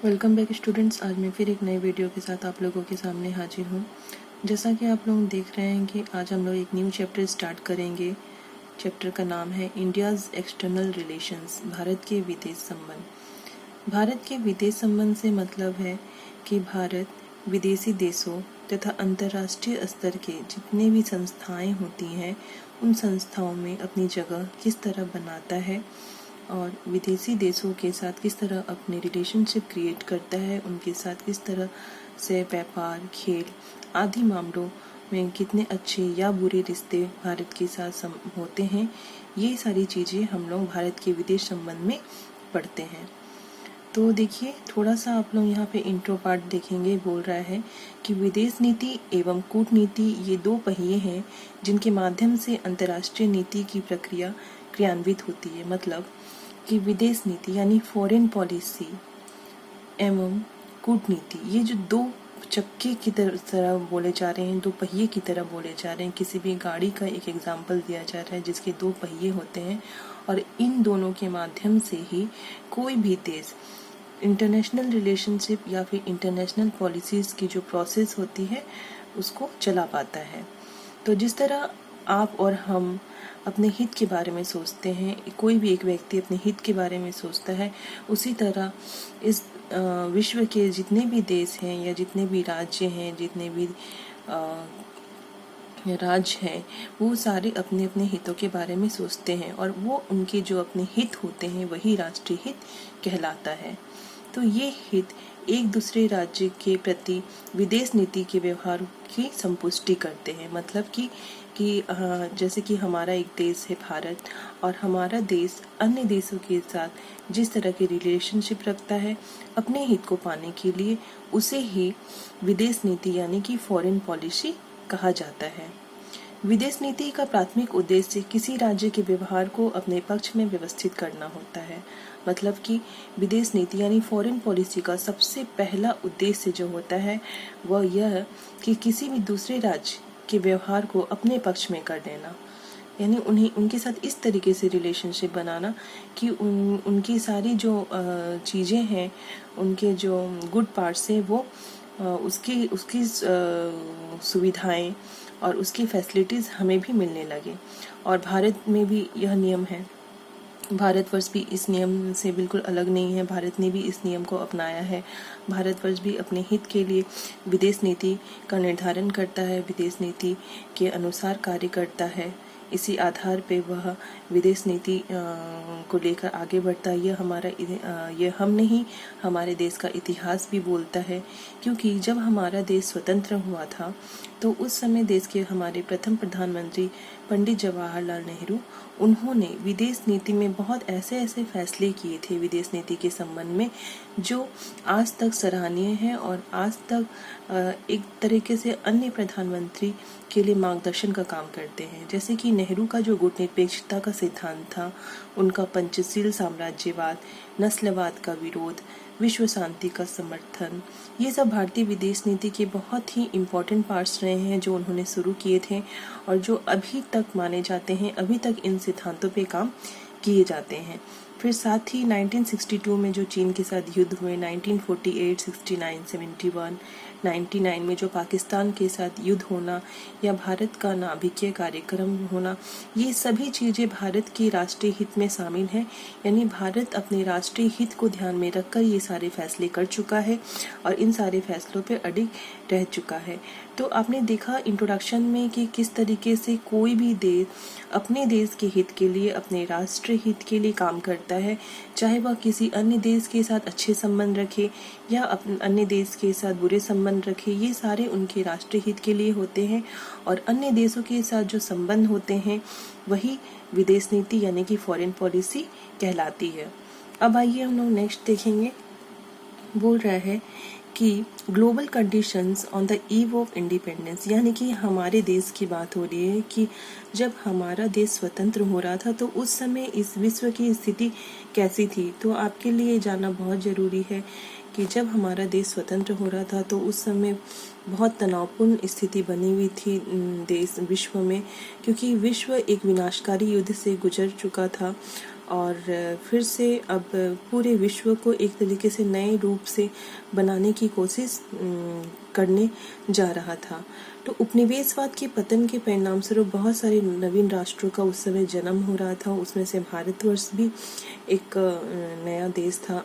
Welcome back students. आज मैं फिर एक नए वीडियो के साथ आप लोगों के सामने हाजिर हूँ। जैसा कि आप लोग देख रहे हैं कि आज हम लोग एक न्यू चैप्टर स्टार्ट करेंगे। चैप्टर का नाम है इंडियाज़ एक्सटर्नल रिलेशंस, भारत के विदेश संबंध। भारत के विदेश संबंध से मतलब है कि भारत विदेशी देशों तथा अंतर्राष्ट्रीय स्तर के जितने भी संस्थाएं होती हैं उन संस्थाओं में अपनी जगह किस तरह बनाता है और विदेशी देशों के साथ किस तरह अपने रिलेशनशिप क्रिएट करता है, उनके साथ किस तरह से व्यापार, खेल आदि मामलों में कितने अच्छे या बुरे रिश्ते भारत के साथ होते हैं, ये सारी चीज़ें हम लोग भारत के विदेश संबंध में पढ़ते हैं। तो देखिए, थोड़ा सा आप लोग यहाँ पे इंट्रो पार्ट देखेंगे। बोल रहा है कि विदेश नीति एवं कूटनीति ये दो पहिए हैं जिनके माध्यम से अंतर्राष्ट्रीय नीति की प्रक्रिया क्रियान्वित होती है। मतलब कि विदेश नीति यानी फॉरेन पॉलिसी एवं कूटनीति, ये जो दो चक्के की तरह बोले जा रहे हैं, दो पहिए की तरह बोले जा रहे हैं। किसी भी गाड़ी का एक एग्जाम्पल दिया जा रहा है जिसके दो पहिए होते हैं और इन दोनों के माध्यम से ही कोई भी देश इंटरनेशनल रिलेशनशिप या फिर इंटरनेशनल पॉलिसीज़ की जो प्रोसेस होती है उसको चला पाता है। तो जिस तरह आप और हम अपने हित के बारे में सोचते हैं, कोई भी एक व्यक्ति अपने हित के बारे में सोचता है, उसी तरह इस विश्व के जितने भी देश हैं या जितने भी राज्य हैं, जितने भी राज्य हैं, वो सारे अपने अपने हितों के बारे में सोचते हैं और वो उनके जो अपने हित होते हैं वही राष्ट्रीय हित कहलाता है। तो ये हित एक दूसरे राज्य के प्रति विदेश नीति के व्यवहार की संपुष्टि करते हैं। मतलब कि जैसे कि हमारा एक देश है भारत और हमारा देश अन्य देशों के साथ जिस तरह की रिलेशनशिप रखता है अपने हित को पाने के लिए, उसे ही विदेश नीति यानी कि फॉरेन पॉलिसी कहा जाता है। विदेश नीति का प्राथमिक उद्देश्य किसी राज्य के व्यवहार को अपने पक्ष में व्यवस्थित करना होता है। मतलब कि विदेश नीति यानी फॉरेन पॉलिसी का सबसे पहला उद्देश्य जो होता है वह यह कि किसी भी दूसरे राज्य के व्यवहार को अपने पक्ष में कर देना, यानी उनके साथ इस तरीके से रिलेशनशिप बनाना कि उनकी सारी जो चीज़ें हैं, उनके जो गुड पार्ट्स हैं, वो उसकी सुविधाएं और उसकी फैसिलिटीज़ हमें भी मिलने लगे। और भारत में भी यह नियम है। भारतवर्ष भी इस नियम से बिल्कुल अलग नहीं है। भारत ने भी इस नियम को अपनाया है। भारतवर्ष भी अपने हित के लिए विदेश नीति का निर्धारण करता है, विदेश नीति के अनुसार कार्य करता है। इसी आधार पे वह विदेश नीति को लेकर आगे बढ़ता है। यह हम नहीं, हमारे देश का इतिहास भी बोलता है। क्योंकि जब हमारा देश स्वतंत्र हुआ था तो उस समय देश के हमारे प्रथम प्रधानमंत्री पंडित जवाहरलाल नेहरू, उन्होंने विदेश नीति में बहुत ऐसे फैसले किए थे विदेश नीति के संबंध में जो आज तक सराहनीय है और आज तक एक तरीके से अन्य प्रधानमंत्री के लिए मार्गदर्शन का काम करते हैं। जैसे कि नेहरू का जो गुटनिरपेक्षता का सिद्धांत था, उनका पंचशील साम्राज्यवाद, नस्लवाद का विरोध, विश्व शांति का समर्थन, ये सब भारतीय विदेश नीति के बहुत ही इम्पोर्टेंट पार्ट्स रहे हैं जो उन्होंने शुरू किए थे और जो अभी तक माने जाते हैं। अभी तक इन सिद्धांतों पे काम किए जाते हैं। फिर साथ ही 1962 में जो चीन के साथ युद्ध हुए, 1948, 69, 71, 99 में जो पाकिस्तान के साथ युद्ध होना या भारत का नाभिकीय कार्यक्रम होना, ये सभी चीज़ें भारत के राष्ट्रीय हित में शामिल हैं। यानी भारत अपने राष्ट्रीय हित को ध्यान में रखकर ये सारे फैसले कर चुका है और इन सारे फैसलों पर अडिग रह चुका है। तो आपने देखा इंट्रोडक्शन में कि किस तरीके से कोई भी देश अपने देश के हित के लिए, अपने राष्ट्रीय हित के लिए काम करता है, चाहे वह किसी अन्य देश के साथ अच्छे संबंध रखे या अन्य देश के साथ बुरे संबंध रखे, ये सारे उनके राष्ट्रीय हित के लिए होते हैं। और अन्य देशों के साथ जो संबंध होते हैं वही विदेश नीति यानी कि फॉरेन पॉलिसी कहलाती है। अब आइए हम लोग नेक्स्ट देखेंगे। बोल रहा है कि global conditions on the eve of independence, यानी कि हमारे देश की बात हो रही है कि जब हमारा देश स्वतंत्र हो रहा था तो उस समय इस विश्व की स्थिति कैसी थी। तो आपके लिए जानना बहुत ज़रूरी है कि जब हमारा देश स्वतंत्र हो रहा था तो उस समय बहुत तनावपूर्ण स्थिति बनी हुई थी विश्व में, क्योंकि विश्व एक विनाशकारी युद्ध से गुजर चुका था और फिर से अब पूरे विश्व को एक तरीके से नए रूप से बनाने की कोशिश करने जा रहा था। तो उपनिवेशवाद के पतन के परिणाम स्वरूप बहुत सारे नवीन राष्ट्रों का उस समय जन्म हो रहा था। उसमें से भारतवर्ष भी एक नया देश था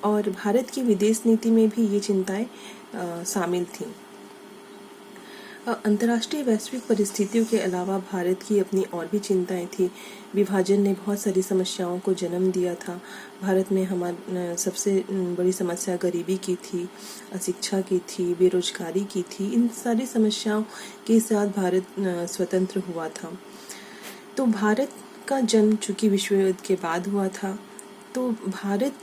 और भारत की विदेश नीति में भी ये चिंताएं शामिल थीं। अंतर्राष्ट्रीय वैश्विक परिस्थितियों के अलावा भारत की अपनी और भी चिंताएं थी। विभाजन ने बहुत सारी समस्याओं को जन्म दिया था। भारत में हमारी सबसे बड़ी समस्या गरीबी की थी, अशिक्षा की थी, बेरोजगारी की थी। इन सारी समस्याओं के साथ भारत स्वतंत्र हुआ था। तो भारत का जन्म चूँकि विश्व युद्ध के बाद हुआ था, तो भारत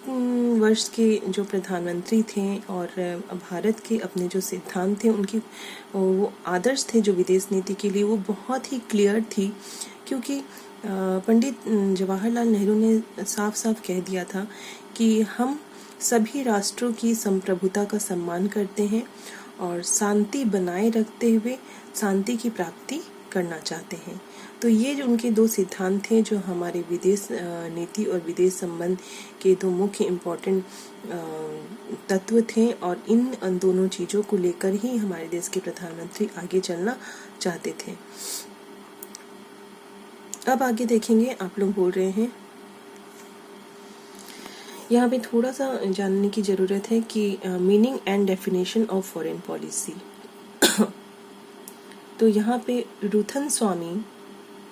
वर्ष के जो प्रधानमंत्री थे और भारत के अपने जो सिद्धांत थे, उनकी वो आदर्श थे जो विदेश नीति के लिए, वो बहुत ही क्लियर थी। क्योंकि पंडित जवाहरलाल नेहरू ने साफ साफ कह दिया था कि हम सभी राष्ट्रों की संप्रभुता का सम्मान करते हैं और शांति बनाए रखते हुए शांति की प्राप्ति करना चाहते हैं। तो ये जो उनके दो सिद्धांत थे जो हमारे विदेश नीति और विदेश संबंध के दो मुख्य इम्पोर्टेंट तत्व थे, और इन दोनों चीज़ों को लेकर ही हमारे देश के प्रधानमंत्री आगे चलना चाहते थे। अब आगे देखेंगे, आप लोग बोल रहे हैं यहाँ पे थोड़ा सा जानने की ज़रूरत है कि meaning and definition of foreign policy. तो यहाँ पे रुथन स्वामी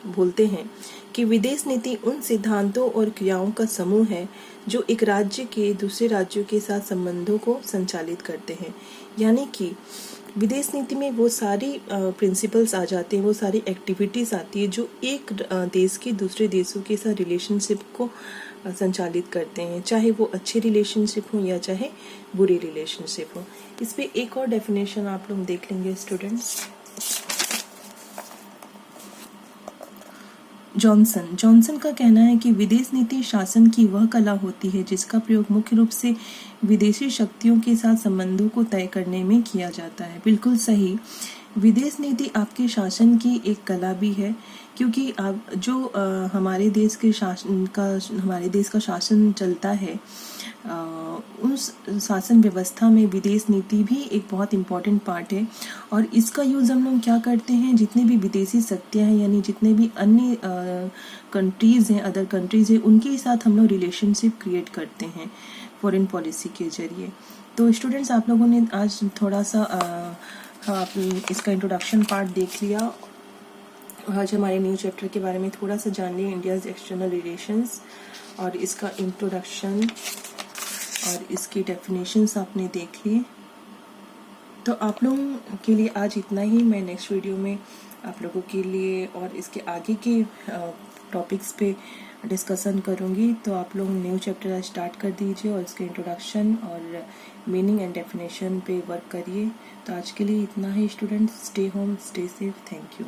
बोलते हैं कि विदेश नीति उन सिद्धांतों और क्रियाओं का समूह है जो एक राज्य के दूसरे राज्यों के साथ संबंधों को संचालित करते हैं। यानी कि विदेश नीति में वो सारी प्रिंसिपल्स आ जाते हैं, वो सारी एक्टिविटीज़ आती है जो एक देश के दूसरे देशों के साथ रिलेशनशिप को संचालित करते हैं, चाहे वो अच्छे रिलेशनशिप हो या चाहे बुरे रिलेशनशिप हो। इस पर एक और डेफिनेशन आप लोग देख लेंगे स्टूडेंट्स। जॉनसन का कहना है कि विदेश नीति शासन की वह कला होती है जिसका प्रयोग मुख्य रूप से विदेशी शक्तियों के साथ संबंधों को तय करने में किया जाता है। बिल्कुल सही, विदेश नीति आपके शासन की एक कला भी है, क्योंकि आप जो हमारे देश का शासन चलता है, उस शासन व्यवस्था में विदेश नीति भी एक बहुत इम्पॉर्टेंट पार्ट है। और इसका यूज़ हम लोग क्या करते हैं, जितने भी विदेशी शक्तियाँ हैं, यानी जितने भी अन्य कंट्रीज़ हैं, अदर कंट्रीज़ हैं, उनके साथ हम लोग रिलेशनशिप क्रिएट करते हैं फॉरेन पॉलिसी के जरिए। तो स्टूडेंट्स, आप लोगों ने आज थोड़ा सा इसका इंट्रोडक्शन पार्ट देख लिया। आज हमारे न्यू चैप्टर के बारे में थोड़ा सा जान लिया, इंडियाज़ एक्सटर्नल रिलेशंस, और इसका इंट्रोडक्शन और इसकी डेफिनेशंस आपने देख लिए। तो आप लोगों के लिए आज इतना ही। मैं नेक्स्ट वीडियो में आप लोगों के लिए और इसके आगे के टॉपिक्स पे डिस्कशन करूँगी। तो आप लोग न्यू चैप्टर स्टार्ट कर दीजिए और इसके इंट्रोडक्शन और मीनिंग एंड डेफिनेशन पे वर्क करिए। तो आज के लिए इतना ही students. Stay home, stay safe. Thank you.